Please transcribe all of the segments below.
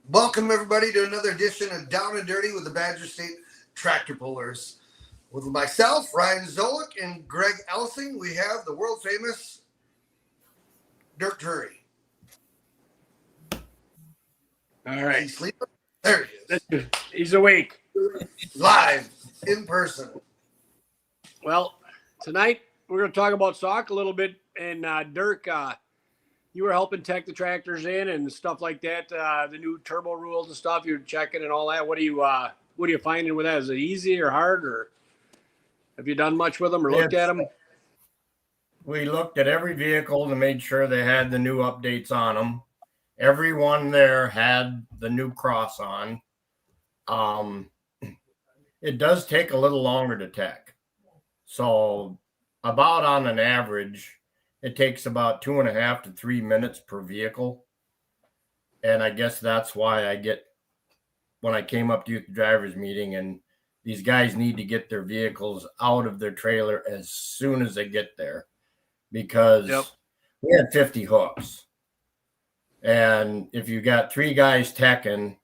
Welcome, everybody, to another edition of Down and Dirty with the Badger State Tractor Pullers. With myself, Ryan Zolik, and Greg Elsing, we have the world famous Dirk Prarie. All right. He's sleeping. There he is. He's awake. Live, in person. Well, tonight we're going to talk about Sauk a little bit. And Dirk, you were helping tech the tractors in and stuff like that. The new turbo rules and stuff you're checking and all that. What are you finding with that? Is it easy or hard, or have you done much with them or looked at them? We looked at every vehicle and made sure they had the new updates on them. Everyone there had the new cross on. It does take a little longer to tech. So about on an average, it takes about 2.5 to 3 minutes per vehicle. And I guess that's why when I came up to you at the driver's meeting, and these guys need to get their vehicles out of their trailer as soon as they get there, because we had 50 hooks. And if you got 3 guys teching,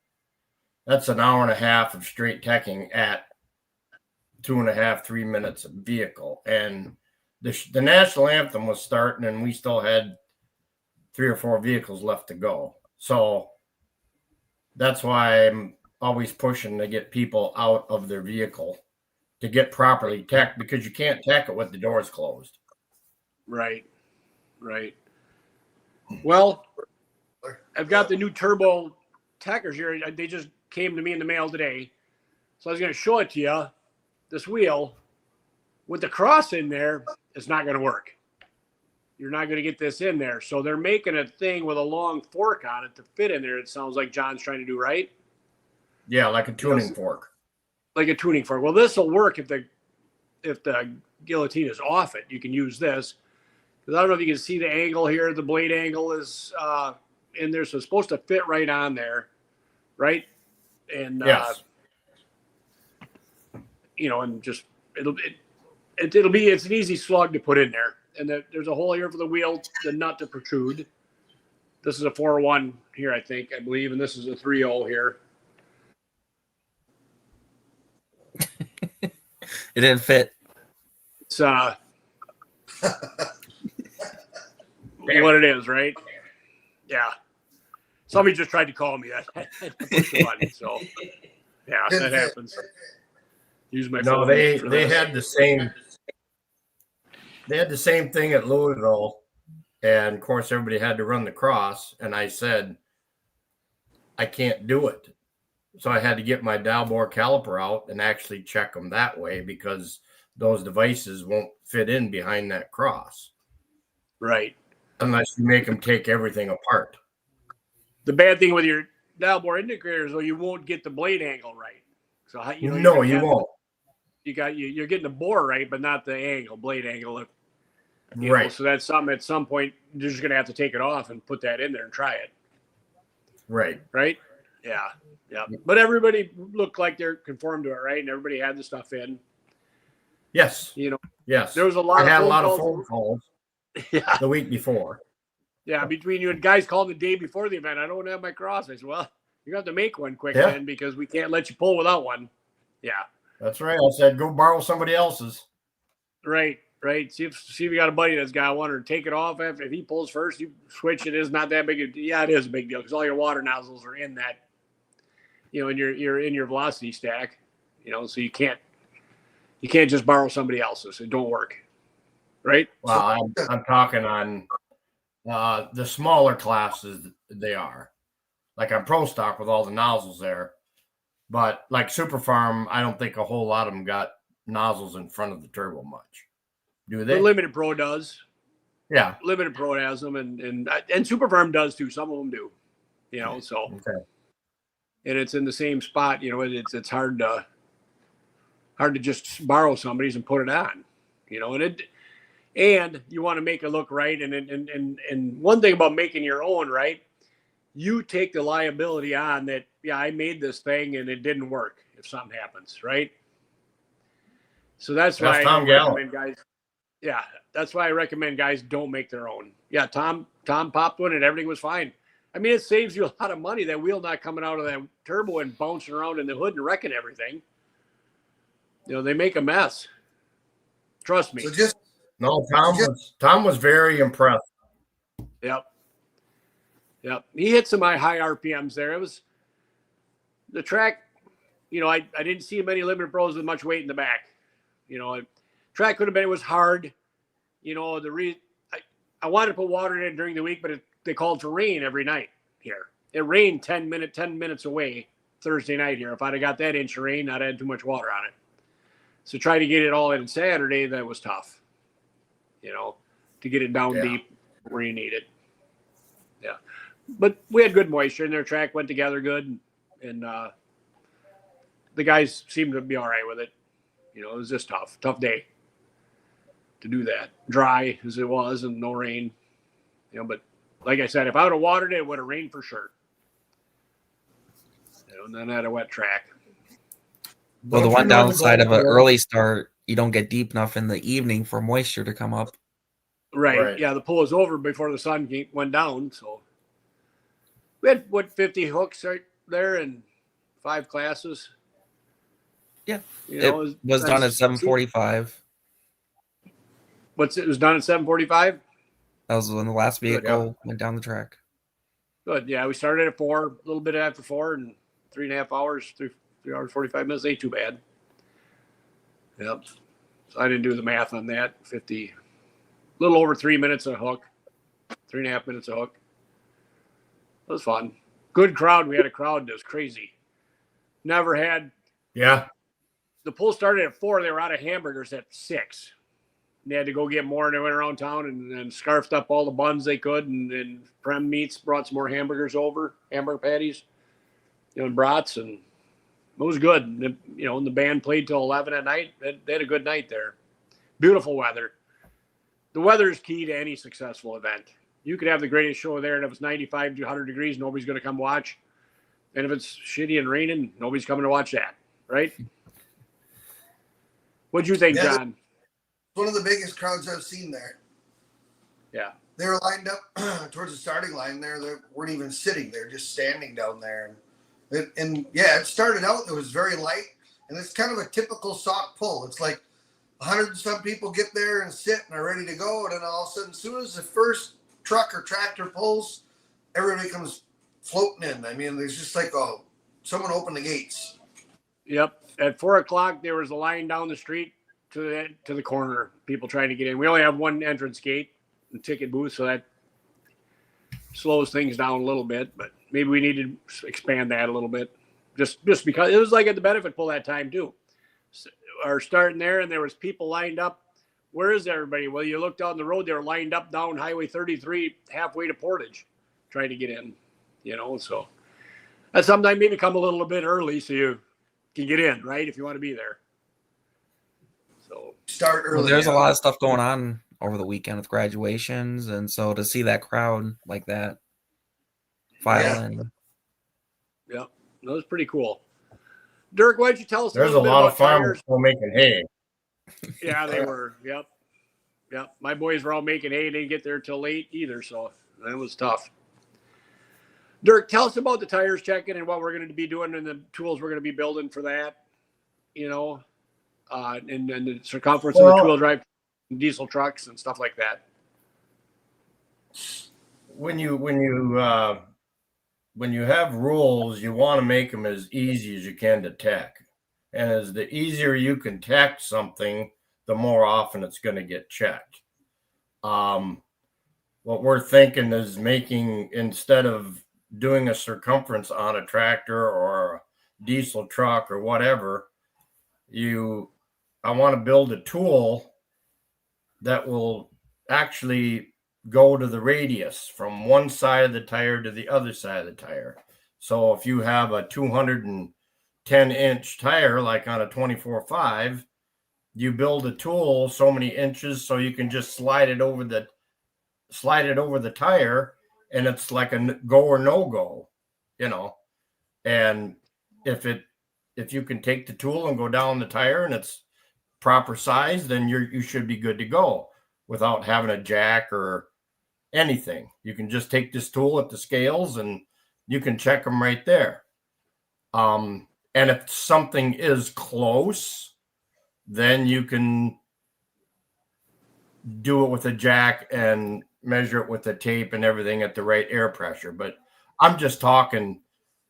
that's an hour and a half of straight teching at 2.5, 3 minutes a vehicle. And the national anthem was starting, and we still had 3 or 4 vehicles left to go. So that's why I'm always pushing to get people out of their vehicle to get properly teched, because you can't tech it with the doors closed. Right. Well, I've got the new turbo techers here. They just came to me in the mail today. So I was going to show it to you. This wheel with the cross in there, it's not going to work. You're not going to get this in there. So they're making a thing with a long fork on it to fit in there. It sounds like John's trying to do, right? Yeah, like a tuning fork. Like a tuning fork. Well, this will work if the guillotine is off it. You can use this. Because I don't know if you can see the angle here. The blade angle is in there, so it's supposed to fit right on there, right? And yes. And just it's an easy slug to put in there. And there's a hole here for the wheel, the nut to protrude. This is a 401 here, I believe, and this is a 3.0 here. It didn't fit. It's what it is, right? Yeah. Somebody just tried to call me. I had to push the button, so yeah, that happens. Use my phone. No, they had the same. They had the same thing at Louisville, and of course everybody had to run the cross. And I said, I can't do it, so I had to get my dial bore caliper out and actually check them that way, because those devices won't fit in behind that cross, right? Unless you make them take everything apart. The bad thing with your dial bore indicators, though, you won't get the blade angle right. So you won't. You're getting the bore right, but not the angle, blade angle. Right. So that's something at some point you're just going to have to take it off and put that in there and try it. Right. Yeah. But everybody looked like they're conformed to it, right? And everybody had the stuff in. Yes. Yes. There was a lot. I had a lot of phone calls. Yeah. The week before. Yeah, between you and guys called the day before the event. I don't have my cross. I said, well, you're going to have to make one quick then, because we can't let you pull without one. Yeah. That's right. I said, go borrow somebody else's. Right. See if you got a buddy that's got one, or take it off after. If he pulls first, you switch. It is not that big. It is a big deal, because all your water nozzles are in that, and you're in your velocity stack, so you can't just borrow somebody else's. It don't work. Right. Well, I'm talking on the smaller classes. They are like on Pro Stock with all the nozzles there. But like Super Farm, I don't think a whole lot of them got nozzles in front of the turbo much. Do they? The Limited Pro does. Yeah. Limited Pro has them, and Super Farm does too. Some of them do. So. Okay. And it's in the same spot. It's hard to just borrow somebody's and put it on. And you want to make it look right. And one thing about making your own, right? You take the liability on that. Yeah, I made this thing and it didn't work if something happens, right? So that's why I recommend guys. Yeah, that's why I recommend guys don't make their own. Yeah, Tom popped one and everything was fine. I mean, it saves you a lot of money, that wheel not coming out of that turbo and bouncing around in the hood and wrecking everything. They make a mess. Trust me. Tom was very impressed. Yep. He hit some high RPMs there. It was the track. I didn't see many limited pros with much weight in the back. Track could have been, it was hard. I wanted to put water in it during the week, but they called for rain every night here. It rained 10 minutes away Thursday night here. If I'd have got that inch of rain, I'd had too much water on it. So try to get it all in Saturday, that was tough. To get it down deep where you need it. Yeah. But we had good moisture, and their track went together good. And the guys seemed to be all right with it. It was just tough day to do that. Dry as it was and no rain. But like I said, if I would have watered it, it would have rained for sure. And then I had a wet track. Well, the one downside of an early start, you don't get deep enough in the evening for moisture to come up. Right. Yeah, the pull was over before the sun went down. So we had, 50 hooks right there and 5 classes. Yeah. It was done at 7:45. It was done at 7:45? That was when the last vehicle went down the track. Good. Yeah, we started at 4, a little bit after 4, and 3.5 hours, 3 hours, 45 minutes. Ain't too bad. Yep. So I didn't do the math on that. 50, a little over 3 minutes a hook, 3.5 minutes a hook. It was fun. Good crowd. We had a crowd that was crazy. Never had. Yeah. The pull started at 4. They were out of hamburgers at 6. And they had to go get more, and they went around town and scarfed up all the buns they could, and Prem Meats brought some more hamburgers over, hamburger patties, and brats, and it was good. And the band played till 11 at night. They had a good night there. Beautiful weather. The weather is key to any successful event. You could have the greatest show there, and if it's 95 to 100 degrees, nobody's going to come watch. And if it's shitty and raining, nobody's coming to watch that, right? What'd you think, John? One of the biggest crowds I've seen there. Yeah. They were lined up towards the starting line there. They weren't even sitting there, just standing down there. And it started out, it was very light. And it's kind of a typical Sauk pull. It's like 100 and some people get there and sit and are ready to go. And then all of a sudden, as soon as the first truck or tractor pulls, everybody comes floating in. I mean, there's just like, someone opened the gates. Yep. At 4 o'clock, there was a line down the street to the corner, people trying to get in. We only have one entrance gate, the ticket booth, so that slows things down a little bit, but maybe we need to expand that a little bit, just because it was like at the benefit pull that time too. Or starting there, and there was people lined up. Where is everybody? Well, you look down the road, they were lined up down Highway 33, halfway to Portage, trying to get in, so that's sometimes maybe come a little bit early so you can get in, right, if you want to be there. So start early. Well, there's a lot of stuff going on over the weekend with graduations, and so to see that crowd like that file in. Yeah, that was pretty cool. Dirk, why don't you tell us There's a little bit lot about of farmers tires? still making hay. Yeah, they were. Yep. My boys were all making hay. They didn't get there till late either, so that was tough. Dirk, tell us about the tires checking and what we're going to be doing and the tools we're going to be building for that. And the circumference of the two-wheel drive diesel trucks and stuff like that. When you have rules, you want to make them as easy as you can to tech. And as the easier you can tech something, the more often it's going to get checked. What we're thinking is making, instead of doing a circumference on a tractor or a diesel truck or whatever, I want to build a tool that will actually go to the radius from one side of the tire to the other side of the tire. So if you have a 210-inch tire, like on a 24.5, you build a tool so many inches so you can just slide it over the tire, and it's like a go or no go, And if you can take the tool and go down the tire and it's proper size, then you should be good to go without having a jack or anything. You can just take this tool at the scales and you can check them right there. And if something is close, then you can do it with a jack and measure it with the tape and everything at the right air pressure. But I'm just talking,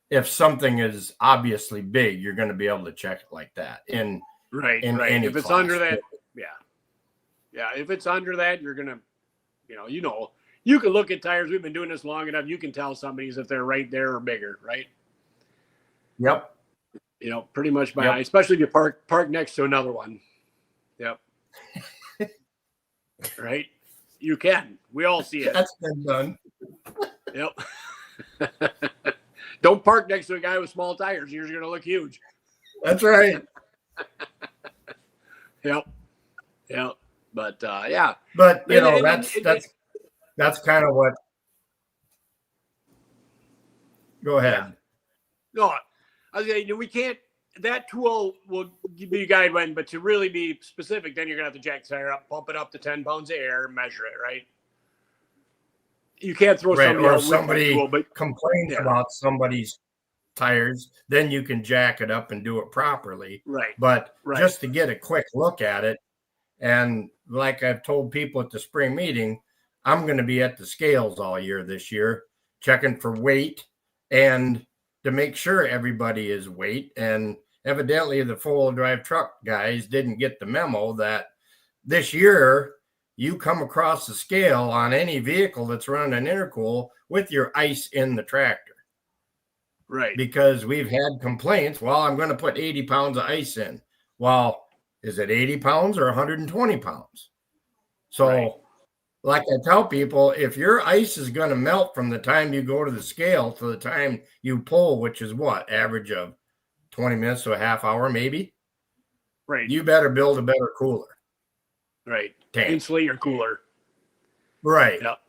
if something is obviously big, you're going to be able to check it like that in any If it's class. under that, yeah. If it's under that, you're gonna, you can look at tires. We've been doing this long enough. You can tell somebody's if they're right there or bigger, right? Yep. Pretty much by eye, especially if you park next to another one. Yep. Right. You can. We all see it. That's been done. Yep. Don't park next to a guy with small tires. Yours are going to look huge. That's right. Yep. But yeah. But that's kind of what. Go ahead. Yeah. No, I was saying we can't. That tool will give you a guide when, but to really be specific, then you're gonna have to jack the tire up, pump it up to 10 pounds of air, measure it, right? You can't throw somebody or out somebody with tool, but complains about somebody's tires, then you can jack it up and do it properly. Right. But just to get a quick look at it, and like I've told people at the spring meeting, I'm going to be at the scales all year this year, checking for weight and to make sure everybody is weight. And evidently the four-wheel drive truck guys didn't get the memo that this year you come across the scale on any vehicle that's running an intercool with your ice in the tractor. Right. Because we've had complaints. Well, I'm going to put 80 pounds of ice in. Well, is it 80 pounds or 120 pounds? So like I tell people, if your ice is going to melt from the time you go to the scale to the time you pull, which is what, average of 20 minutes to a half hour, maybe. Right. You better build a better cooler. Right. Tank. Insulate your cooler. Right. Yep.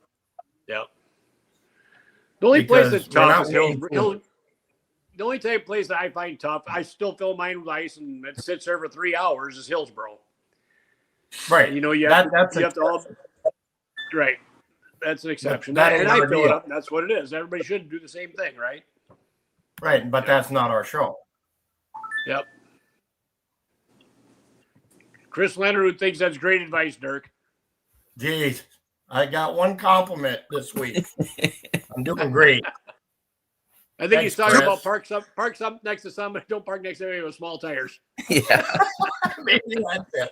The only place that's tough is Hillsborough. The only place that I find tough, I still fill mine with ice and it sits there for 3 hours, is Hillsborough. Right. And, you have to all. Right. That's an exception. And I fill it up. That's what it is. Everybody should do the same thing, right? Right. But that's not our show. Yep. Chris Leonard, who thinks that's great advice, Dirk. Geez, I got one compliment this week. I'm doing great. I think he's talking about park some next to somebody. Don't park next to anybody with small tires. Yeah. Maybe that's it.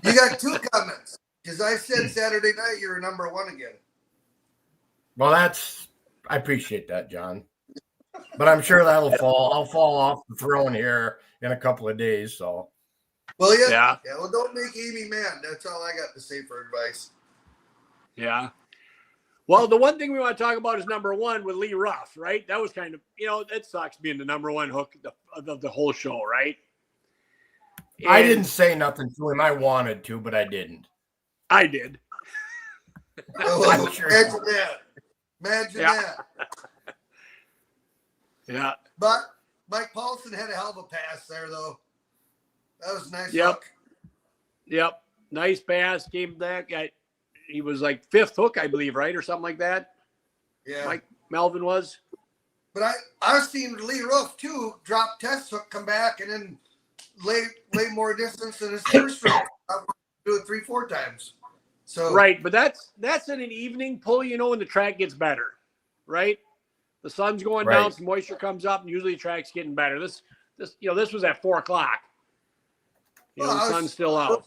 You got two comments. Because I said Saturday night you were number one again. Well, I appreciate that, John. But I'm sure that'll fall. I'll fall off the throne here in a couple of days. So. Well, yeah. Well, don't make Amy mad. That's all I got to say for advice. Yeah. Well, the one thing we want to talk about is number one with Lee Ruff, right? That was kind of, it sucks being the number one hook of the whole show, right? And I didn't say nothing to him. I wanted to, but I didn't. I did. Oh, sure. Imagine that. Yeah. But Mike Paulson had a hell of a pass there, though. That was a nice hook. Yep. Nice pass. Came back. He was like fifth hook, I believe, right? Or something like that. Yeah. Like Melvin was. But I've seen Lee Ruff, too, drop test hook, come back, and then lay more distance than his first hook. Do it 3-4 times. So right, but that's in an evening pull, when the track gets better, right? The sun's going down, some moisture comes up, and usually the track's getting better. This was at 4:00. The sun's still out.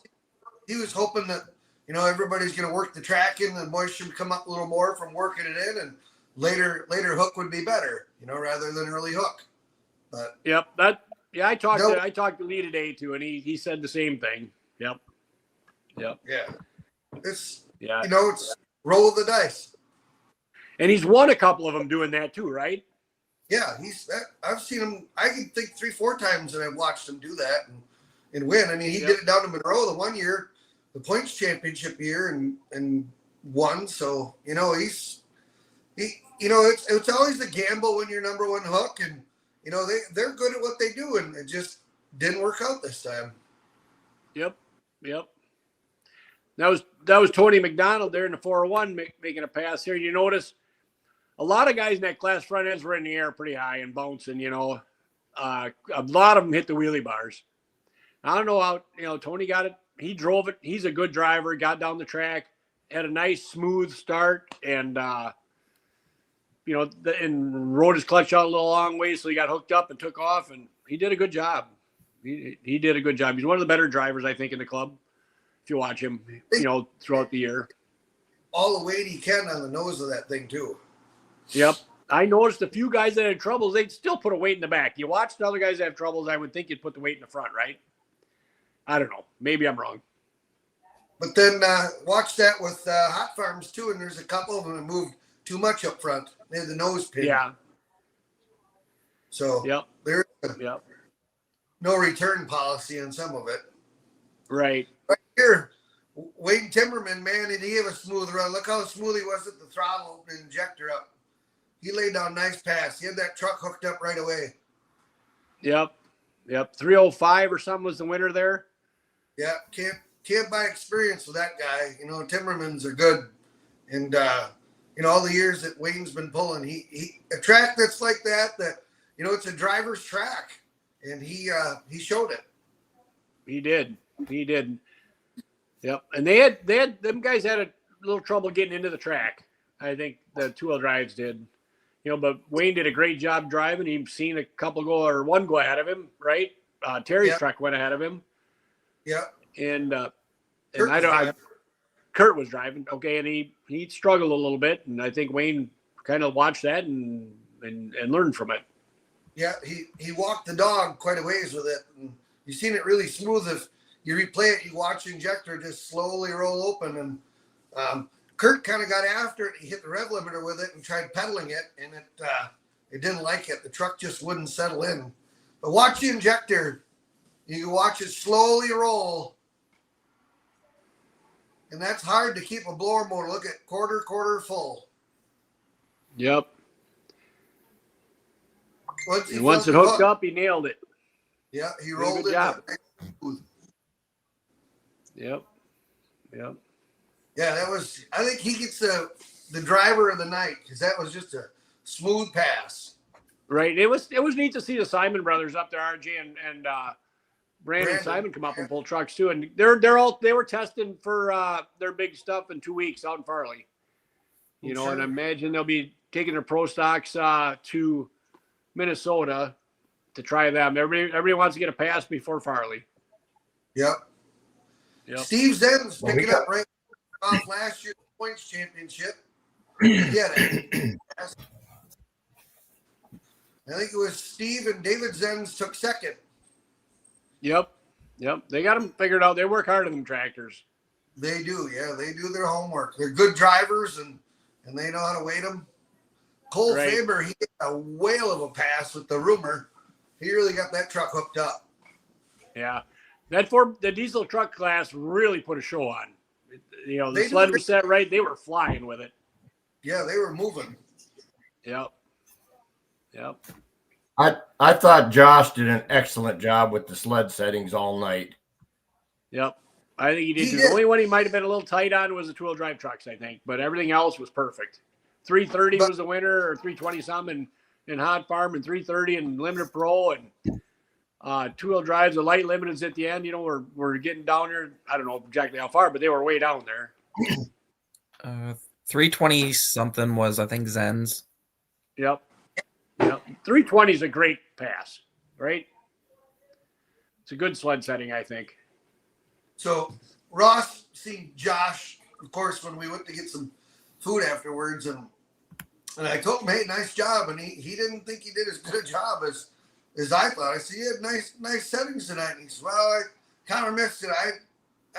He was hoping that everybody's going to work the track in, the moisture would come up a little more from working it in, and later hook would be better, rather than early hook. But I talked to Lee today too, and he said the same thing. Yep. Yeah. It's roll the dice. And he's won a couple of them doing that too, right? Yeah, I've seen him. I can think 3-4 times, and I've watched him do that and win. I mean, he did it down to Monroe the one year, the points championship year, and won. So it's always a gamble when you're number one hook, and they're good at what they do, and it just didn't work out this time. Yep. That was Tony McDonald there in the 401 making a pass here. You notice a lot of guys in that class front ends were in the air pretty high and bouncing, you know. A lot of them hit the wheelie bars. I don't know how, you know, Tony got it. He drove it. He's a good driver, got down the track, had a nice smooth start, and, you know, and rode his clutch out a little long way, so he got hooked up and took off, and he did a good job. He did a good job. He's one of the better drivers, I think, in the club, if you watch him, you know, throughout the year. All the weight he can on the nose of that thing, too. Yep. I noticed a few guys that had troubles, they'd still put a weight in the back. You watch the other guys that have troubles, I would think you'd put the weight in the front, right? I don't know. Maybe I'm wrong. But then watch that with Hot Farms, too, and there's a couple of them that moved too much up front. They had the nose pin. Yeah. So Yep. there's Yep. no return policy on some of it. Right. Right here, Wayne Timmerman, man, he gave a smooth run. Look how smooth he was at the throttle open injector up. He laid down nice pass. He had that truck hooked up right away. Yep. 305 or something was the winner there. Yeah, can't buy experience with that guy. You know, Timmermans are good. And, you know, all the years that Wayne's been pulling, he a track that's like that, you know, it's a driver's track. And he showed it. He did. Yep. And they had them guys had a little trouble getting into the track. I think the 2-wheel drives did. You know, but Wayne did a great job driving. He's seen a couple go or one go ahead of him, right? Terry's truck went ahead of him. Yeah. And Kurt was driving. Okay, and he struggled a little bit, and I think Wayne kind of watched that and learned from it. Yeah, he walked the dog quite a ways with it. And you've seen it really smooth. If you replay it, you watch the injector just slowly roll open. And Kurt kind of got after it. He hit the rev limiter with it and tried pedaling it, and it didn't like it. The truck just wouldn't settle in. But watch the injector. You can watch it slowly roll. And that's hard to keep a blower motor. Look at quarter full. Yep. Once it hooked up, he nailed it. Yeah, he rolled it. Good job. Yep. Yeah, that was. I think he gets the driver of the night because that was just a smooth pass. Right. It was neat to see the Simon brothers up there, RJ and Brandon Simon come up and pull trucks too, and they were testing for their big stuff in 2 weeks out in Farley. You know, and I imagine they'll be taking their pro stocks to Minnesota to try them. Everybody wants to get a pass before Farley. Yep. Steve Zen's picking up right off last year's points championship. Yeah. I think it was Steve and David Zenz took second. Yep. They got them figured out. They work hard on them tractors. They do. Yeah, they do their homework. They're good drivers, and they know how to weight them. Cole Faber, he hit a whale of a pass with the Rumor. He really got that truck hooked up. Yeah. The diesel truck class really put a show on. You know, the sled was set right. They were flying with it. Yeah, they were moving. Yep. I thought Josh did an excellent job with the sled settings all night. Yep. I think he did too. The only one he might have been a little tight on was the 2-wheel drive trucks, I think. But everything else was perfect. 330 was the winner, or 320 something in Hot Farm, and 330 in Limited Pro, and 2-wheel drives, the light limiteds at the end. You know, we're getting down here. I don't know exactly how far, but they were way down there. 320 something was, I think, Zen's. Yep. 320 is a great pass, right? It's a good sled setting, I think. So Ross seen Josh, of course, when we went to get some food afterwards, and I told him, "Hey, nice job," and he didn't think he did as good a job as I thought. I said, "You had nice settings tonight." And he said, "Well, I kind of missed it. I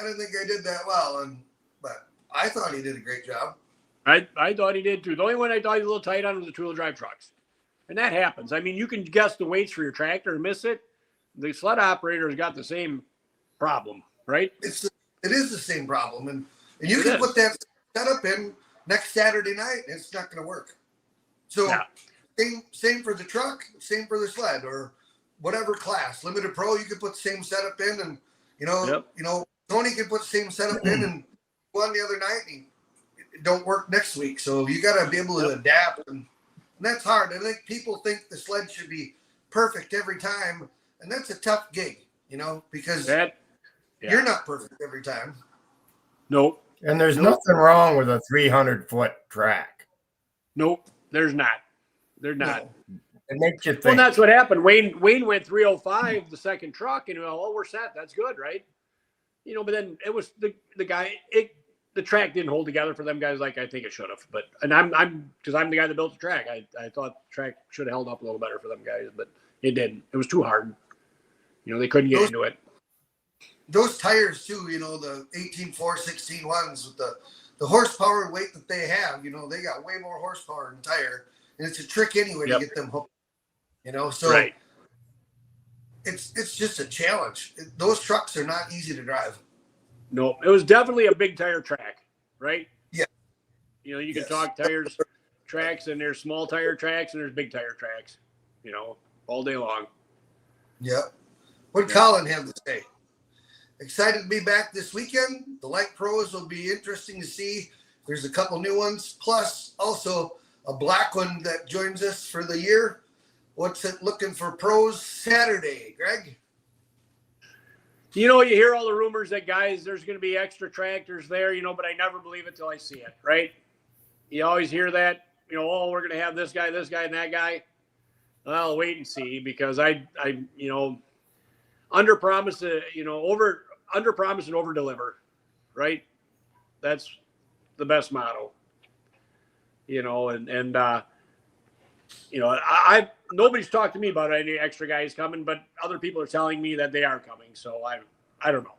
didn't think I did that well," but I thought he did a great job. I thought he did too. The only one I thought he was a little tight on was the 2-wheel drive trucks. And that happens. I mean, you can guess the weights for your tractor and miss it. The sled operator's got the same problem, right? It is the same problem. And you can put that setup in next Saturday night, and it's not going to work. So same for the truck, same for the sled, or whatever class. Limited Pro, you can put the same setup in, and you know, Tony can put the same setup in, and one the other night and it don't work next week. So you got to be able to adapt, and that's hard. I think people think the sled should be perfect every time, and that's a tough gig, because you're not perfect every time. Nope. And there's nothing wrong with a 300-foot track. Nope. There's not. They're not. No. It makes you think. Well, and that's what happened. Wayne went 305 the second truck, and we're set. That's good, right? But then it was the guy. The track didn't hold together for them guys like I think it should have. But I'm because I'm the guy that built the track. I thought the track should have held up a little better for them guys, but it didn't. It was too hard. They couldn't get into it. Those tires too, the 18.4, 16 ones with the horsepower and weight that they have, they got way more horsepower in tire, and it's a trick anyway to get them hooked. So right. It's just a challenge. Those trucks are not easy to drive. No, it was definitely a big tire track, right? Yeah. You can talk tires tracks, and there's small tire tracks and there's big tire tracks, all day long. Yeah. What Colin have to say? Excited to be back this weekend. The light pros will be interesting to see. There's a couple new ones, plus also a black one that joins us for the year. What's it looking for pros Saturday, Greg? You hear all the rumors that there's going to be extra tractors there, but I never believe it till I see it, right? You always hear that, we're going to have this guy, and that guy. Well, I'll wait and see, because I under promise, under promise and over deliver, right? That's the best motto, nobody's talked to me about any extra guys coming, but other people are telling me that they are coming. So I don't know.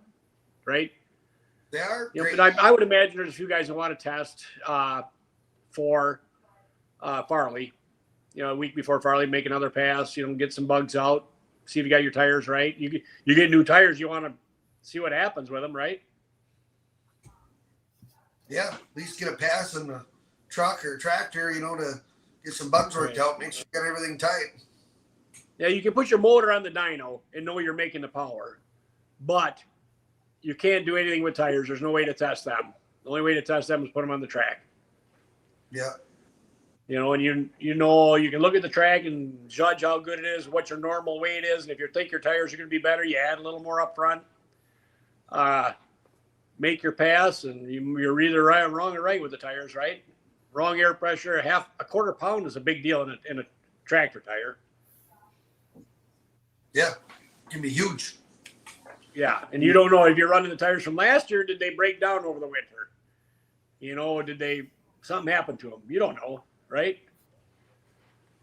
Right. They are. But I would imagine there's a few guys that want to test for Farley, a week before Farley, make another pass, get some bugs out, see if you got your tires right. You get new tires. You want to see what happens with them. Right. Yeah. At least get a pass in the truck or tractor, to get some bugs worked out, make sure you got everything tight. Yeah, you can put your motor on the dyno and know you're making the power, but you can't do anything with tires. There's no way to test them. The only way to test them is put them on the track. Yeah. And you can look at the track and judge how good it is, what your normal weight is, and if you think your tires are going to be better, you add a little more up front. Make your pass, and you're either right, wrong, or right with the tires, right? Wrong air pressure, a quarter pound is a big deal in a tractor tire. Yeah, it can be huge. Yeah, and you don't know if you're running the tires from last year. Did they break down over the winter? Did something happen to them? You don't know, right?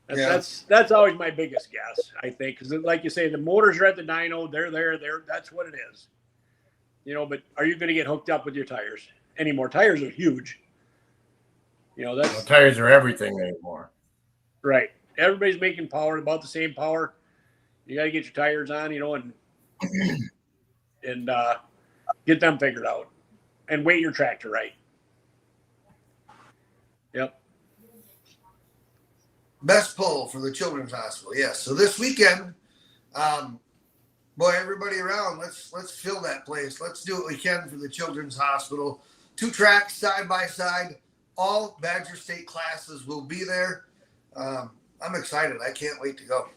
That's always my biggest guess, I think, because like you say, the motors are at the dyno. They're there. That's what it is. But are you going to get hooked up with your tires anymore? Tires are huge. Tires are everything anymore. Right. Everybody's making power, about the same power. You got to get your tires on, and get them figured out, and weight your tractor right. Yep. Best pull for the Children's Hospital. Yes. So this weekend, everybody around, let's fill that place. Let's do what we can for the Children's Hospital. 2 tracks side by side. All Badger State classes will be there. I'm excited. I can't wait to go.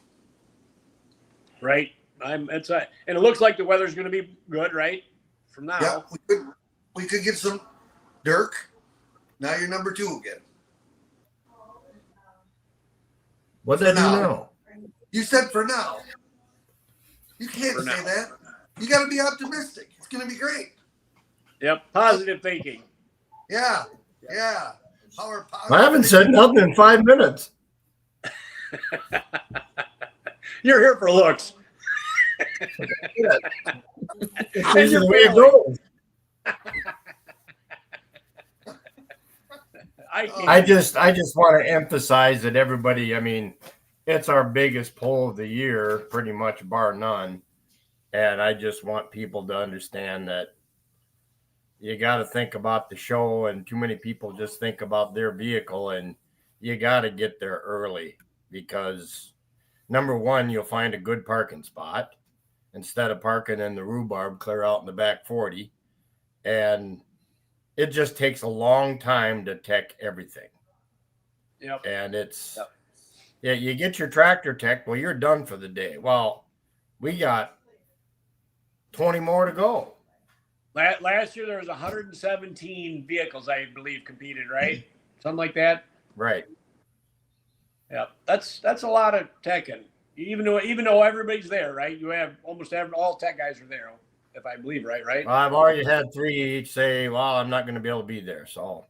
Right. And it looks like the weather's going to be good, right? From now. Yeah, we could get some Dirk. Now you're number 2 again. What did you know? You said for now. You can't say that. You got to be optimistic. It's going to be great. Yep. Positive thinking. Yeah. Power. I haven't said nothing in 5 minutes. You're here for looks. It's usually the way it goes. I just want to emphasize that everybody, it's our biggest poll of the year, pretty much bar none. And I just want people to understand that you got to think about the show, and too many people just think about their vehicle, and you got to get there early, because number one, you'll find a good parking spot instead of parking in the rhubarb clear out in the back 40. And it just takes a long time to tech everything. Yep. And it's, Yep. yeah, you get your tractor tech. Well, you're done for the day. Well, we got 20 more to go. Last year there was 117 vehicles, I believe, competed, right? Something like that. Right. Yeah, that's a lot of teching. Even though everybody's there, right? You have almost all tech guys are there, if I believe right. Well, I've already had 3 each say, "Well, I'm not going to be able to be there." So,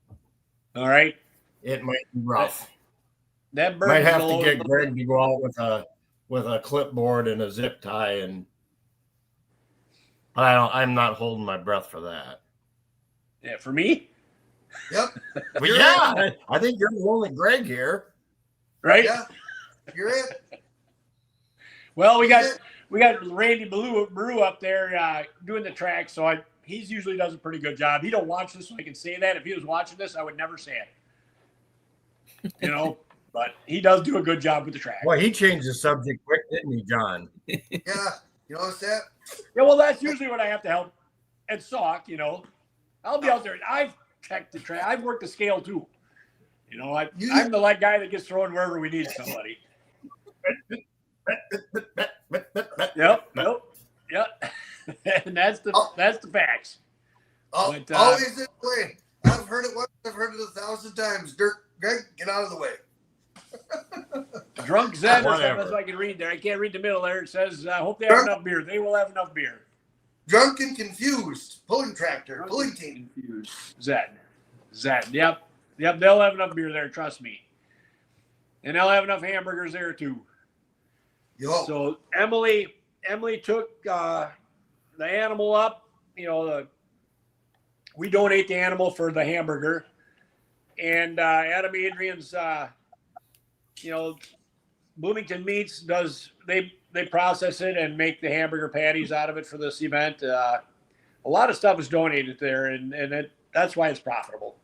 all right, it might be rough. that Might burden's have a to little get Greg to go out with a clipboard and a zip tie, and I'm not holding my breath for that. Yeah, for me. Yep. But yeah, I think you're the only Greg here, right? Yeah, you're it. Well, we got Randy Brew up there doing the track, so he's usually does a pretty good job. He don't watch this, so I can say that. If he was watching this, I would never say it. You know, but he does do a good job with the track. Well, he changed the subject quick, didn't he, John? Yeah, you notice that? Yeah, well, that's usually what I have to help at Sauk. You know, I'll be out there. I've checked the track. I've worked the scale too. You know, I'm the guy that gets thrown wherever we need somebody. Yep. And that's the facts. But, always this way. I've heard it once. I've heard it 1,000 times. Greg, get out of the way. Drunk Zed or something, so I can read there. I can't read the middle there. It says, I hope they have enough beer. They will have enough beer. Drunk and confused. Pulling tractor. Pulling team. Confused. Zed. Yep. They'll have enough beer there. Trust me. And they'll have enough hamburgers there too. Yo. So Emily took the animal up. You know, we donate the animal for the hamburger, and Adam Adrian's, Bloomington Meats does they process it and make the hamburger patties out of it for this event. A lot of stuff is donated there, and that's why it's profitable.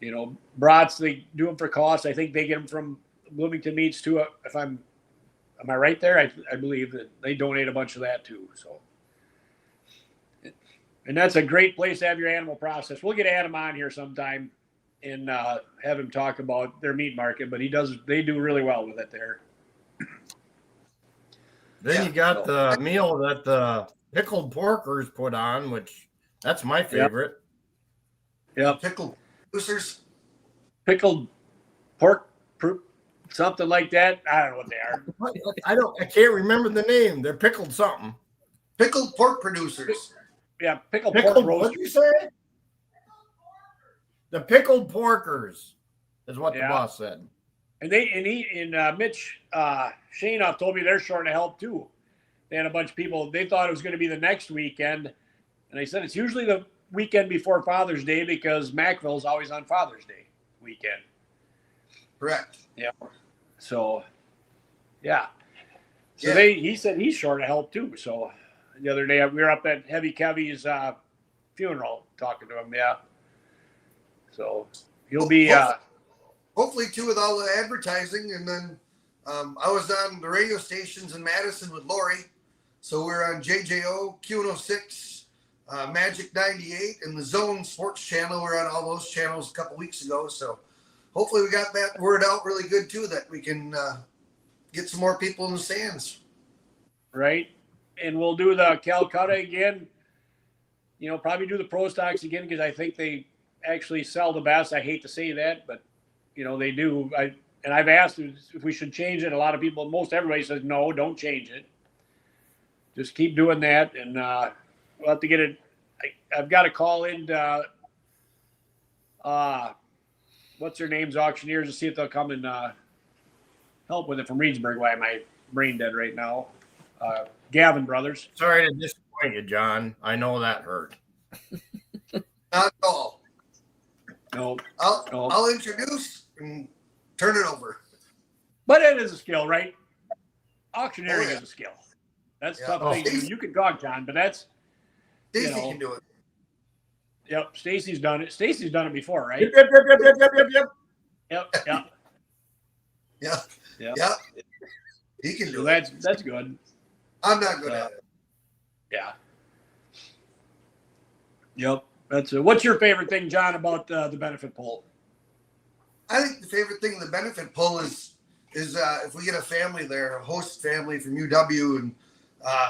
You know, brats, they do them for cost. I think they get them from Bloomington Meats too. Am I right there? I believe that they donate a bunch of that too. So, and that's a great place to have your animal processed. We'll get Adam on here sometime and have him talk about their meat market, but they do really well with it there. Then you got the meal that the pickled porkers put on, which that's my favorite. Yep. Pickled producers. Pickled pork, something like that. I don't know what they are. I can't remember the name. They're pickled something. Pickled pork producers. Yeah, pickled pork roast. What did you say? The pickled porkers is what the boss said. And Mitch Shanoff told me they're short of help too. They had a bunch of people. They thought it was going to be the next weekend, and they said it's usually the weekend before Father's Day because Macville's always on Father's Day weekend. Correct. Yeah. So, yeah. So he said he's short of help too. So the other day we were up at Heavy Kevy's funeral talking to him. Yeah. So he'll be. Hopefully, too, with all the advertising. And then I was on the radio stations in Madison with Lori. So we're on JJO, Q106, Magic 98, and the Zone Sports Channel. We're on all those channels a couple weeks ago. So hopefully we got that word out really good, too, that we can get some more people in the stands. Right. And we'll do the Calcutta again. You know, probably do the Pro Stocks again because I think they actually sell the best. I hate to say that, but you know, they do. I've asked if we should change it. A lot of people, most everybody says, no, don't change it. Just keep doing that. And we'll have to get it. I've got to call in what's their names, auctioneers, to see if they'll come and help with it from Reedsburg. Why am I brain dead right now? Gavin Brothers. Sorry to disappoint you, John. I know that hurt. Not at all. No. I'll introduce and turn it over. But it is a skill, right? Auctioneering is a skill. That's a tough thing to do. You can gawk, John, but that's Stacy can do it. Yep, Stacy's done it. Stacy's done it before, right? Yep. Yeah. He can do it. That's good. I'm not good at it. Yeah. Yep. That's what's your favorite thing, John, about the benefit pool? I think the favorite thing in the benefit pool is if we get a family there, a host family from UW, and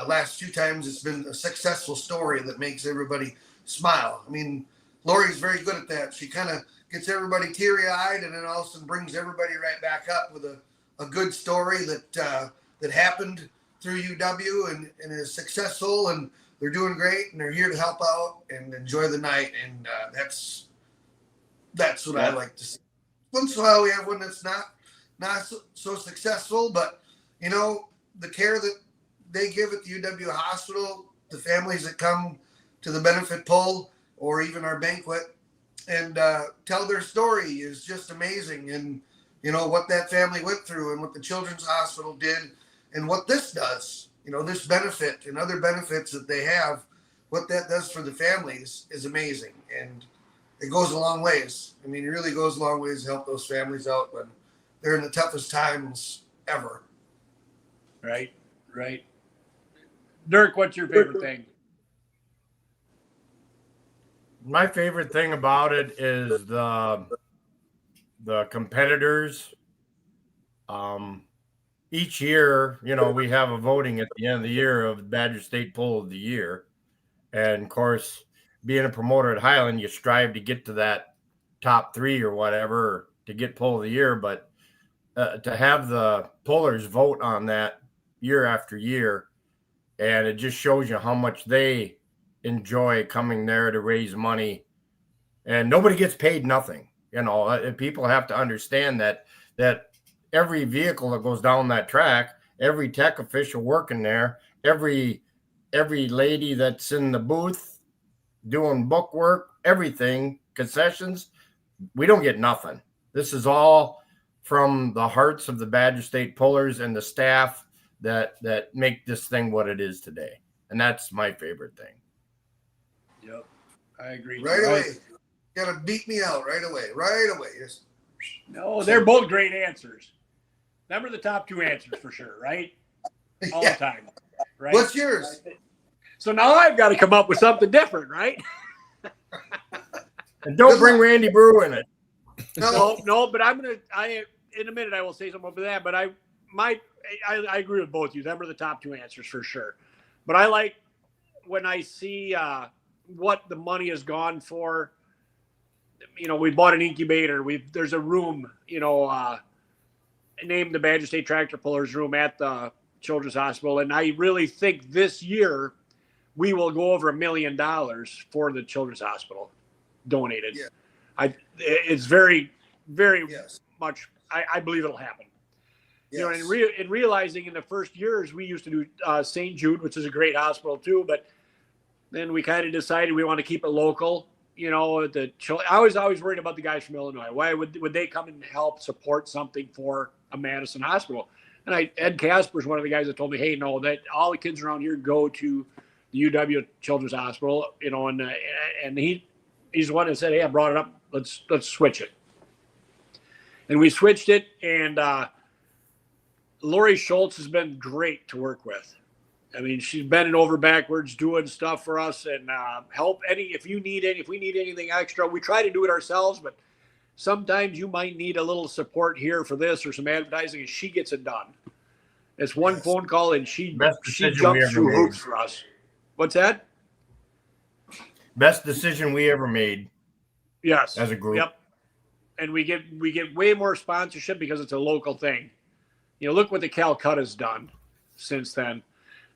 last 2 times it's been a successful story that makes everybody smile. I mean, Lori's very good at that. She kind of gets everybody teary-eyed, and then all of a sudden brings everybody right back up with a good story that happened through UW and is successful, and they're doing great, and they're here to help out and enjoy the night, and that's what I like to see. Once in a while we have one that's not so successful, but you know, the care that they give at the UW hospital, the families that come to the benefit pool or even our banquet and tell their story is just amazing. And you know what that family went through and what the children's hospital did and what this does, you know, this benefit and other benefits that they have, what that does for the families is amazing. And it goes a long ways. I mean, it really goes a long ways to help those families out when they're in the toughest times ever. Right. Dirk, what's your favorite thing? My favorite thing about it is the competitors. Each year, you know, we have a voting at the end of the year of Badger State Poll of the Year. And of course, being a promoter at Highland, you strive to get to that top 3 or whatever to get Poll of the Year. But to have the pullers vote on that year after year, and it just shows you how much they enjoy coming there to raise money. And nobody gets paid nothing. You know, people have to understand that every vehicle that goes down that track, every tech official working there, every lady that's in the booth doing book work, everything, concessions, we don't get nothing. This is all from the hearts of the Badger State pullers and the staff that make this thing what it is today. And that's my favorite thing. Yep, I agree. Right away. You gotta beat me out right away. Just... No, they're both great answers. Remember the top 2 answers for sure, right? All the time. Right? What's yours? So now I've got to come up with something different, right? And don't bring Randy Brew in it. No, but in a minute I will say something about that. But I agree with both of you. Them are the top 2 answers for sure. But I like when I see what the money has gone for. You know, we bought an incubator. There's a room, you know, named the Badger State Tractor Pullers Room at the Children's Hospital. And I really think this year we will go over $1 million for the Children's Hospital donated. Yeah. It's very, very much, I believe it'll happen. Yes. You know, and realizing in the first years we used to do St. Jude, which is a great hospital too, but then we kind of decided we want to keep it local. You know, I was always worried about the guys from Illinois. Why would they come and help support something for a Madison hospital? And Ed Casper is one of the guys that told me, hey, no, that all the kids around here go to the UW Children's Hospital, you know, and he's the one that said, hey, I brought it up. Let's switch it. And we switched it, and Lori Schultz has been great to work with. I mean, she's bending over backwards doing stuff for us and help if we need anything extra. We try to do it ourselves, but sometimes you might need a little support here for this or some advertising, and she gets it done. It's one phone call, and she jumps through hoops for us. What's that? Best decision we ever made. Yes. As a group. Yep. And we get way more sponsorship because it's a local thing. You know, look what the Calcutta's done since then.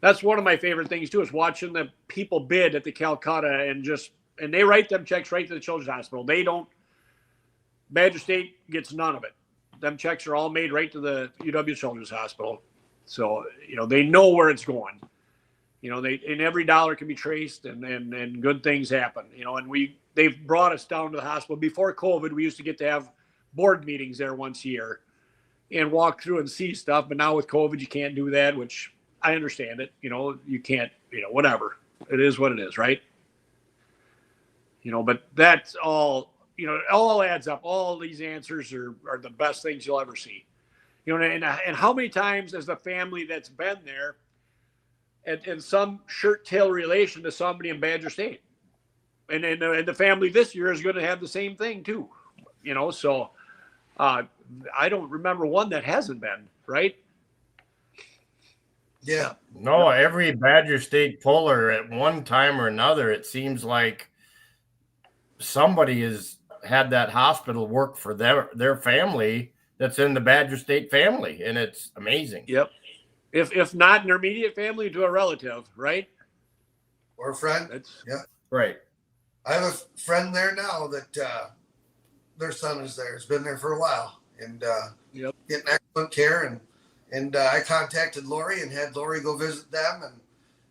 That's one of my favorite things too, is watching the people bid at the Calcutta and they write them checks right to the Children's Hospital. They don't. Badger State gets none of it. Them checks are all made right to the UW Children's Hospital. So, you know, they know where it's going. You know, and every dollar can be traced and good things happen. You know, and they've brought us down to the hospital. Before COVID, we used to get to have board meetings there once a year and walk through and see stuff. But now with COVID, you can't do that, which I understand it. You know, you can't, you know, whatever. It is what it is, right? You know, but that's all, you know, it all adds up. All these answers are the best things you'll ever see. You know, and how many times as the family that's been there and some shirt tail relation to somebody in Badger State? And then and the family this year is going to have the same thing too. So I don't remember one that hasn't been, right? Yeah. No, every Badger State puller at one time or another, it seems like somebody has had that hospital work for their family that's in the Badger State family, and it's amazing. Yep. If not an immediate family, to a relative, right? Or a friend. Yeah. Right. I have a friend there now that their son is there. Has been there for a while and getting excellent care. And I contacted Lori and had Lori go visit them, and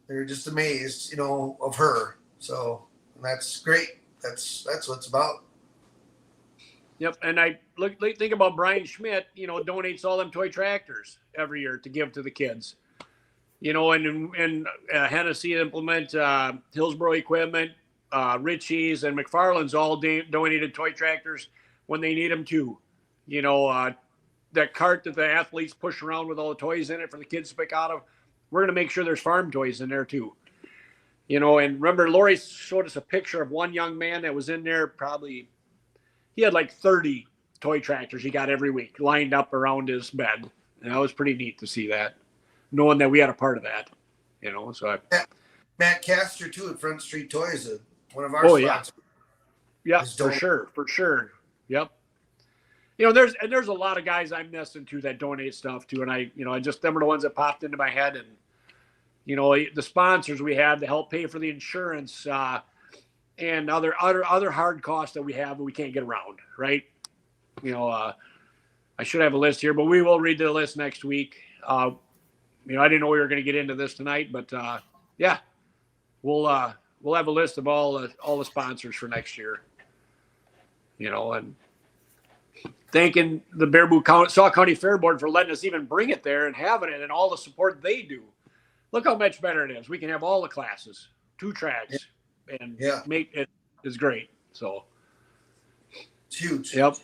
they're just amazed, of her. So that's great. That's what it's about. Yep. And I think about Brian Schmidt, donates all them toy tractors every year to give to the kids. And Hennessy Implement, Hillsborough Equipment, Ritchie's and McFarland's all donated toy tractors when they need them too. That cart that the athletes push around with all the toys in it for the kids to pick out of, we're going to make sure there's farm toys in there too. And remember, Lori showed us a picture of one young man that was in there. He had like 30 toy tractors he got every week lined up around his bed. And that was pretty neat to see that, knowing that we had a part of that, so. Matt Castor too at Front Street Toys, one of our sponsors. Yeah, for sure. Yep. There's a lot of guys I'm missing too that donate stuff too. And I just, them are the ones that popped into my head, and, the sponsors we have to help pay for the insurance, and other hard costs that we have that we can't get around. Right. I should have a list here, but we will read the list next week. I didn't know we were going to get into this tonight, but we'll have a list of all the sponsors for next year. And thanking the Sauk County Fair Board for letting us even bring it there and having it and all the support they do. Look how much better it is. We can have all the classes, 2 tracks, and make it is great. So it's huge. Yep.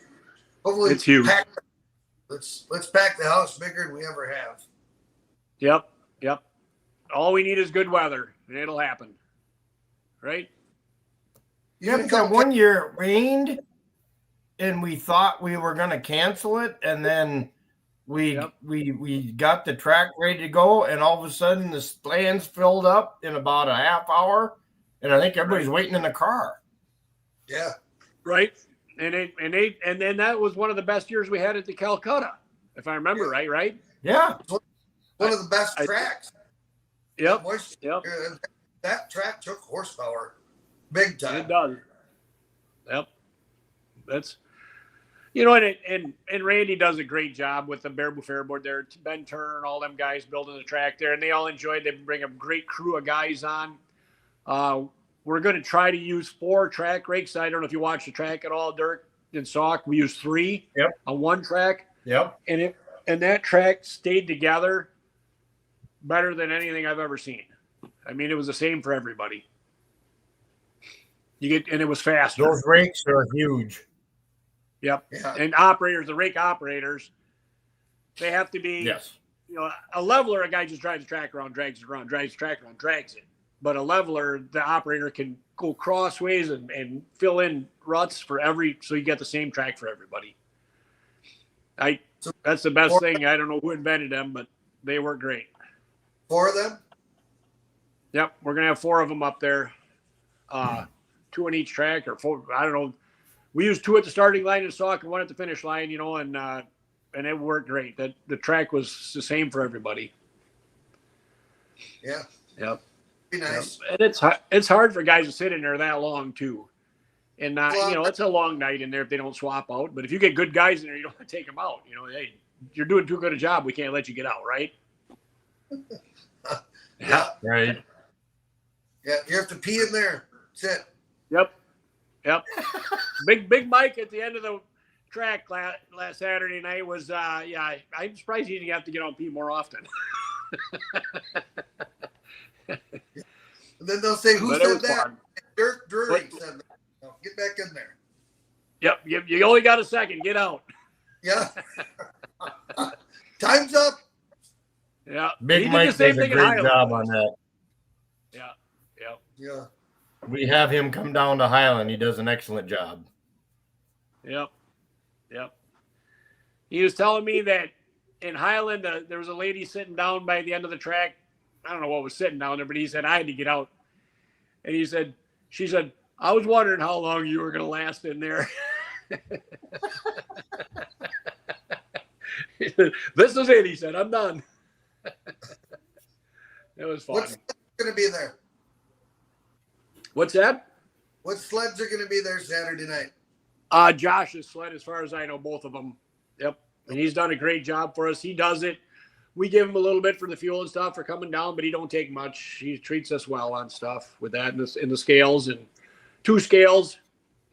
Hopefully it's huge. Let's pack the house bigger than we ever have. Yep. All we need is good weather, and it'll happen. Right? That one year it rained, and we thought we were going to cancel it, and then we got the track ready to go, and all of a sudden the stands filled up in about a half hour, and I think everybody's waiting in the car. Yeah. Right. And then that was one of the best years we had at the Calcutta, if I remember right? Yeah. One of the best tracks. Yep. That track took horsepower big time. It does. Yep. That's, and Randy does a great job with the Baraboo Fair Board there. Ben Turner, all them guys building the track there, and they all enjoyed. They bring a great crew of guys on. We're going to try to use 4 track rakes. I don't know if you watch the track at all, Dirk. In Sauk, we used 3 on one track. Yep. And that track stayed together better than anything I've ever seen. I mean, it was the same for everybody. And it was faster. Those rakes are huge. Yep. Yeah. And the rake operators, they have to be, a leveler, a guy just drives the track around, drags it around, drives the track around, drags it. But a leveler, the operator can go crossways and fill in ruts so you get the same track for everybody. That's the best thing. I don't know who invented them, but they work great. 4 of them? Yep. We're going to have 4 of them up there. 2 on each track, or 4. I don't know. We used 2 at the starting line in Sauk and 1 at the finish line, and it worked great. The track was the same for everybody. Yeah. Yep. Be nice. Yep. And it's hard for guys to sit in there that long too. And it's a long night in there if they don't swap out. But if you get good guys in there, you don't want to take them out. Hey, you're doing too good a job. We can't let you get out, right? Yeah. Right. Yeah, you have to pee in there. That's it. Yep. Big Mike at the end of the track last Saturday night was, I'm surprised he didn't have to get on pee more often. And then they'll say, who said that? Fun. Dirk Drury said that. No, get back in there. Yep. You only got a second. Get out. Yeah. Time's up. Yeah. Big Mike did a great job on that. Yeah. Yeah. We have him come down to Highland. He does an excellent job. Yep. He was telling me that in Highland, there was a lady sitting down by the end of the track. I don't know what was sitting down there, but he said, I had to get out. And she said, I was wondering how long you were going to last in there. This is it, he said. I'm done. It was fun. What's going to be there? What's that? What sleds are going to be there Saturday night? Josh's sled, as far as I know, both of them. Yep. And he's done a great job for us. He does it. We give him a little bit for the fuel and stuff for coming down, but he don't take much. He treats us well on stuff with that in the scales, and 2 scales.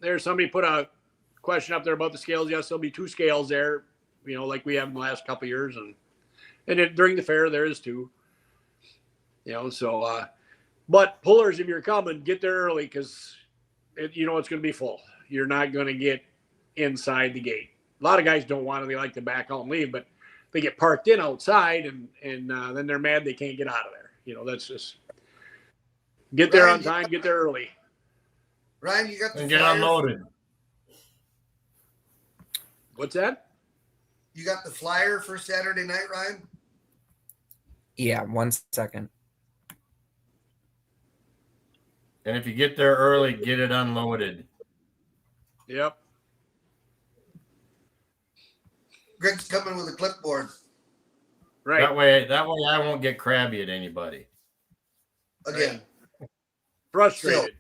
There's somebody put a question up there about the scales. Yes, there'll be 2 scales there, like we have in the last couple of years. And during the fair, there is 2. But pullers, if you're coming, get there early because it's going to be full. You're not going to get inside the gate. A lot of guys don't want to. They like to back out and leave, but they get parked in outside, and then they're mad they can't get out of there. That's just get there on time, get there early. Ryan, you got the And get flyer? unloaded. What's that? You got the flyer for Saturday night, Ryan? Yeah, 1 second. And if you get there early, get it unloaded. Yep. Greg's coming with a clipboard. Right. That way I won't get crabby at anybody. Again. Frustrated.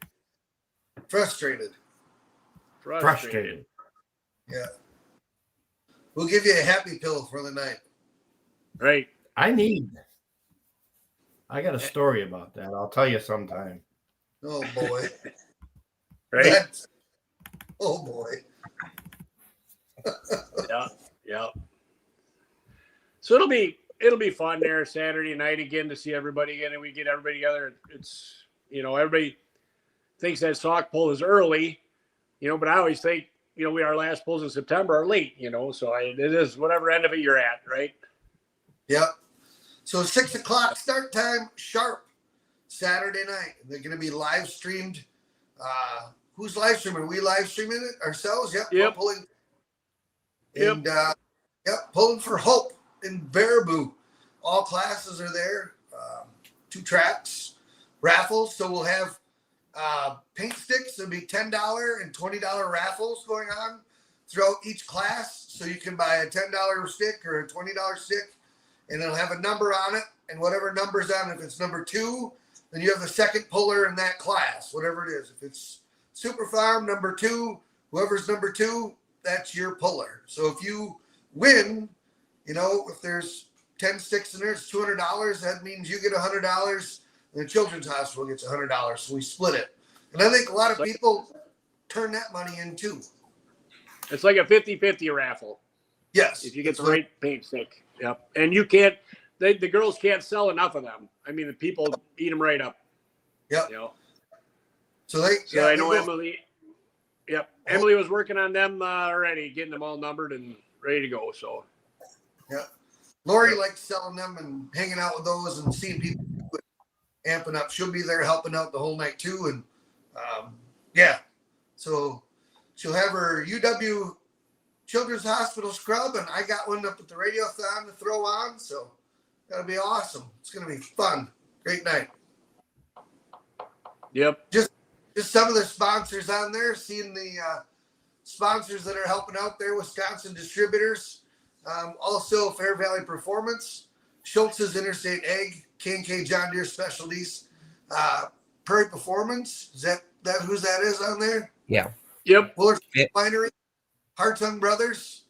Frustrated. Yeah. We'll give you a happy pill for the night. Right. I got a story about that. I'll tell you sometime. Oh boy. Right. Oh boy. Yeah. So it'll be fun there Saturday night again to see everybody again, and we get everybody together. It's everybody thinks that Sauk pull is early, but I always think our last pulls in September are late, so it is whatever end of it you're at, right? Yep. So 6 o'clock start time sharp Saturday night. They're going to be live streamed. Who's live streaming? Are we live streaming it ourselves? Yep. Yep. We're pulling. And pulling for Hope in Baraboo. All classes are there. 2 tracks, raffles. So we'll have paint sticks. There'll be $10 and $20 raffles going on throughout each class. So you can buy a $10 stick or a $20 stick, and it'll have a number on it. And whatever number's on it, if it's number 2, then you have the second puller in that class, whatever it is. If it's Super Farm number 2, whoever's number 2, that's your puller. So if you win, if there's 10 sticks in there, it's $200. That means you get $100, and the Children's Hospital gets $100. So we split it. And I think a lot of people turn that money in too. It's like a 50-50 raffle. Yes. If you get the right paint stick. Yep. And you can't, the girls can't sell enough of them. I mean, the people eat them right up. Yep. So I know Emily. Yep. Emily was working on them already, getting them all numbered and ready to go. So. Yeah. Lori likes selling them and hanging out with those and seeing people amping up. She'll be there helping out the whole night too. And so she'll have her UW Children's Hospital scrub, and I got one up at the Radiothon to throw on. So that'll be awesome. It's going to be fun. Great night. Yep. Just some of the sponsors on there, seeing the sponsors that are helping out there, Wisconsin distributors. Also Fair Valley Performance, Schultz's Interstate Egg, K&K John Deere Specialties, Prarie Performance. Is that whose that is on there? Yeah. Yep. Buller's Winery, Hartung Brothers,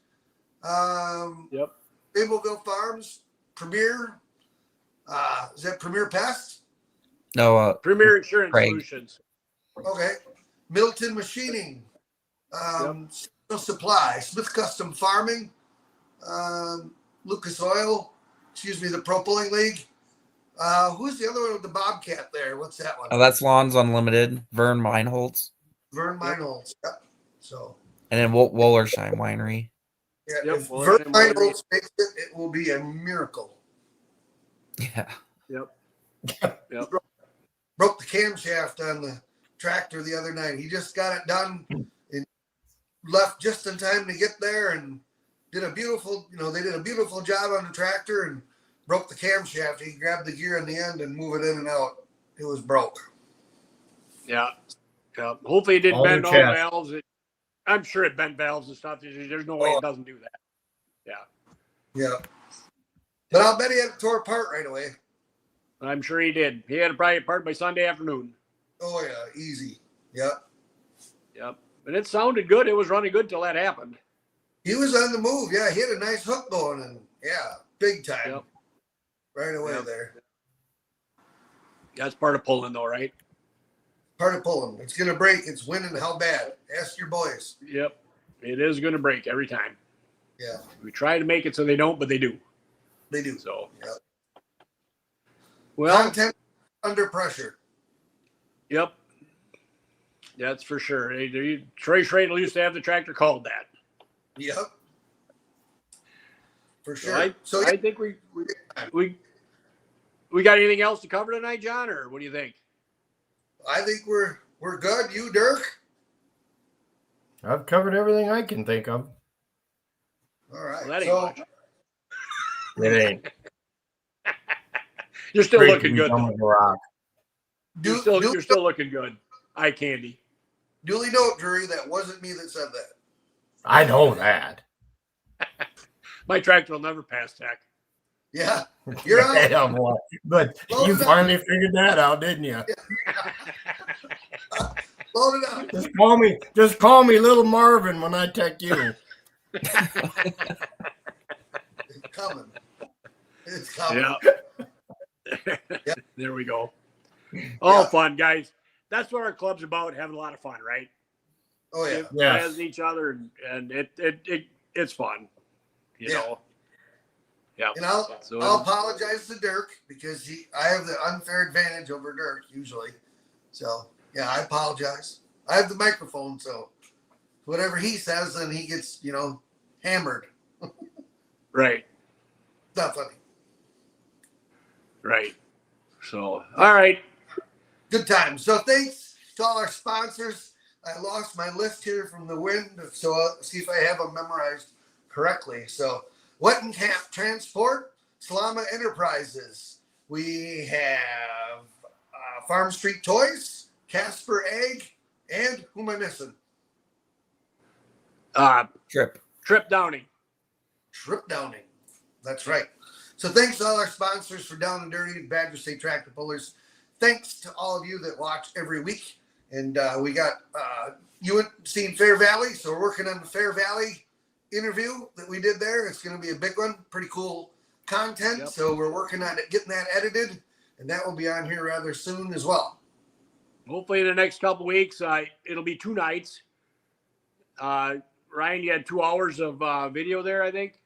Yep. Babelville Farms, Premier. Is that Premier Pest? No, Premier Insurance Craig. Solutions. Okay. Middleton Machining, Supply, Smith Custom Farming, Lucas Oil, the Pro Pulling League. Who's the other one with the Bobcat there? What's that one? Oh, that's Lawns Unlimited, Vern Meinholz. Vern Meinholz. Yep. So. And then Wollersheim Winery. Yeah, Yep, if Vern Meinholz makes it, it will be a miracle. Yeah. Yep. Broke the camshaft on the tractor the other night. He just got it done and left just in time to get there and did a beautiful, they did a beautiful job on the tractor and broke the camshaft. He grabbed the gear in the end and moved it in and out. It was broke. Yeah. Yeah. Hopefully it didn't All bend the all the chest. valves. I'm sure it bent valves and stuff. There's no way it doesn't do that. Yeah. Yeah. But I'll bet he had it tore apart right away. I'm sure he did. He had it probably apart by Sunday afternoon. Oh, yeah. Easy. Yep. Yep. And it sounded good. It was running good till that happened. He was on the move. Yeah. He had a nice hook going and big time. Yep. Right away there. That's part of pulling though, right? Part of pulling. It's going to break. It's winning. How bad? Ask your boys. Yep. It is going to break every time. Yeah. We try to make it so they don't, but they do. They do. So, Yep. Well, Content under pressure. Yep. That's for sure. Troy Schradel used to have the tractor called that. Yep. For So sure. I think we got anything else to cover tonight, John, or what do you think? I think we're good. You, Dirk? I've covered everything I can think of. All right. Well, that ain't So much. It ain't. You're still Great to looking be good. done with the rock. You're still looking good. Eye candy. duly note, Drury, that wasn't me that said that. I know that. My tractor will never pass tech. Yeah. You're out. Yeah, boy. But Load you it up. finally figured that out, didn't you? Load it up. Just call me Little Marvin when I text you. It's coming. It's coming. Yeah. Yep. There we go. All Yeah. fun, guys. That's what our club's about, having a lot of fun, right? Oh, yeah. Yes. As each other, and it's fun. You Yeah. know. Yeah. And I'll So- apologize to Dirk because I have the unfair advantage over Dirk usually. So, yeah, I apologize. I have the microphone, so whatever he says, then he gets, hammered. Right. Not funny. Right. So, all right. Good time. So thanks to all our sponsors. I lost my list here from the wind, so I'll see if I have them memorized correctly. So Wettenkamp Transport, Salama Enterprises. We have Farm Street Toys, Casper Egg, and who am I missing? Trip Downing. Trip Downing. That's right. So thanks to all our sponsors for Down and Dirty, Badger State Tractor Pullers. Thanks to all of you that watch every week. And we got you seen Fair Valley, so we're working on the Fair Valley interview that we did there. It's going to be a big one, pretty cool content. Yep. So we're working on it, getting that edited, and that will be on here rather soon as well. Hopefully in the next couple weeks, it'll be 2 nights. Ryan, you had 2 hours of video there, I think.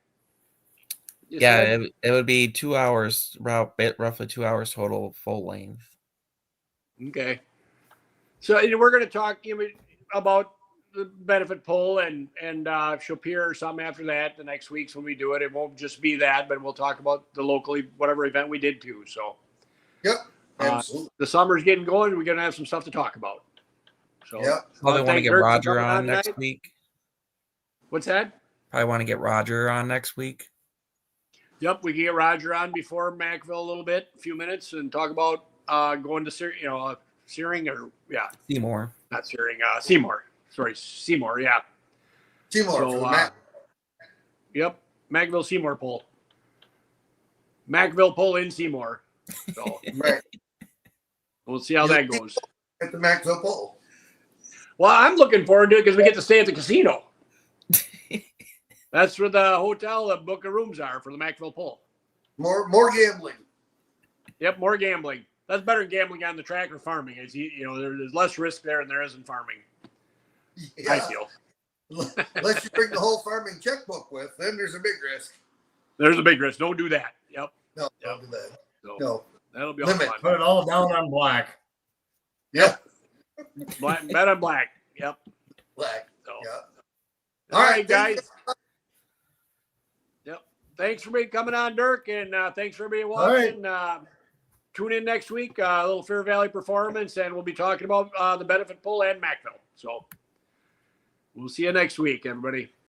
You said? Yeah, it would be 2 hours, roughly 2 hours total, full length. Okay. So we're going to talk about the benefit poll and Shapir or something after that the next weeks when we do it. It won't just be that, but we'll talk about the locally, whatever event we did too. So Yep, absolutely. the summer's getting going. We're going to have some stuff to talk about. So Yep. Probably want to thank get Dirk for Roger coming on next tonight. week. What's that? Probably want to get Roger on next week. Yep, we can get Roger on before Macville a little bit, a few minutes, and talk about going to Searing or Seymour. not Searing, Seymour. Sorry, Seymour. Yeah. Seymour So, for the Mac. Yep, Macville Seymour poll. Macville poll in Seymour. So Right. we'll see how that goes. At the Maxwell Poll. Well, I'm looking forward to it because we get to stay at the casino. That's where the hotel, the book of rooms are for the Macville poll. More gambling. Yep, more gambling. That's better than gambling on the track or farming. There's less risk there than there is in farming. Yeah. I feel. Unless you bring the whole farming checkbook with, then there's a big risk. There's a big risk. Don't do that. Yep. No, don't do that. So No. that'll be all Limit. fun. Put it all down on black. Yep. Bet on black. Yep. Black. So. Yeah. All right, guys. Yep. Thanks for coming on, Dirk, and thanks for everybody watching. tune in next week, a little Fair Valley performance, and we'll be talking about the benefit pool and Macville. So we'll see you next week, everybody.